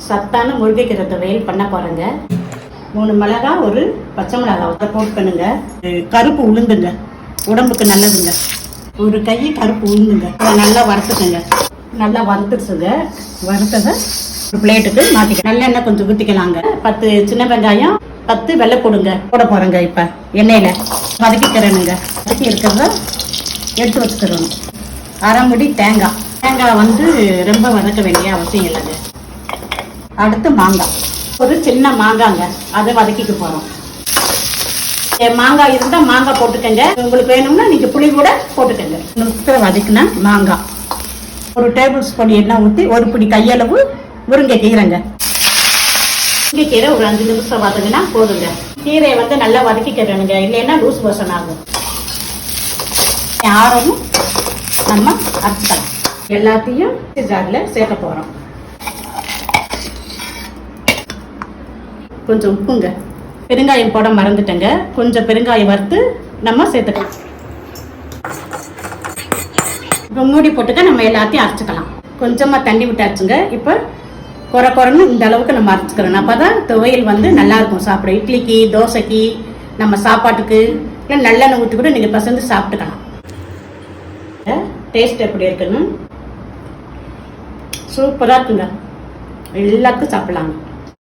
சத்தான முருங்கைக்கீரை துவையல் பண்ண போகிறேங்க. 3 மிளகா, 1 பச்சை மிளகா போட்டுக்கணுங்க. கருப்பு உளுந்துங்க, உடம்புக்கு நல்லதுங்க. 1 கை கருப்பு உளுந்துங்க. நல்லா வறுத்துக்கங்க. நல்லா வறுத்துச்சுங்க. வறுத்ததை ஒரு பிளேட்டுக்கு மாற்றிக்க. நல்லெண்ணெய் கொஞ்சம் ஊற்றிக்கலாங்க. 10 சின்ன வெங்காயம், 10 வெள்ளைப்பூடுங்க போட போகிறேங்க. இப்போ எண்ணெயில் வதக்கிக்கிறேனுங்க. வதக்கி இருக்கிறத எடுத்து வச்சுக்கிறோம். அரை முடி தேங்காய். தேங்காய் ரொம்ப வதக்க வேண்டிய அவசியம் இல்லைங்க. அடுத்து மாங்காய், ஒரு சின்ன மாங்காங்க, அதை வதக்கிக்க போகிறோம். மாங்காய் இருந்தால் மாங்காய் போட்டுக்கங்க. உங்களுக்கு வேணும்னா நீங்கள் புளி கூட போட்டுக்கங்க. வதக்கினா மாங்காய், 1 டேபிள் ஸ்பூன் எண்ணெய் ஊற்றி 1 பிடி கையளவு முருங்கைக்கீரைங்க. முருங்கைக்கீரை ஒரு 5 நிமிஷம் வதங்கினா போதுங்க. கீரையை நல்லா வதக்கிக்கிறேனுங்க, இல்லைன்னா லூஸ் மோஷன் ஆகும். ஆரமும் நம்ம அரைச்சிக்கலாம். எல்லாத்தையும் ஜாரில் சேர்க்க போகிறோம். கொஞ்சம் உப்புங்க, பெருங்காயம் போட மறந்துட்டேங்க. கொஞ்சம் பெருங்காயம் வறுத்து நம்ம சேர்த்துக்கலாம். இப்போ மூடி போட்டுக்க நம்ம எல்லாத்தையும் அரைச்சிக்கலாம். கொஞ்சமாக தண்ணி விட்டு அரைச்சுங்க. இப்போ குறைன்னு இந்த அளவுக்கு நம்ம அரைச்சிக்கிறோம். அப்போ தான் துவையல் நல்லா இருக்கும் சாப்பிட. இட்லிக்கு, தோசைக்கு, நம்ம சாப்பாட்டுக்கு, இல்லை நல்லெண்ணெய் ஊற்றி கூட நீங்கள் பசந்து சாப்பிட்டுக்கலாம். டேஸ்ட் எப்படி இருக்குன்னு சூப்பராக இருக்குங்க. எல்லாத்துக்கும் சாப்பிடலாங்க.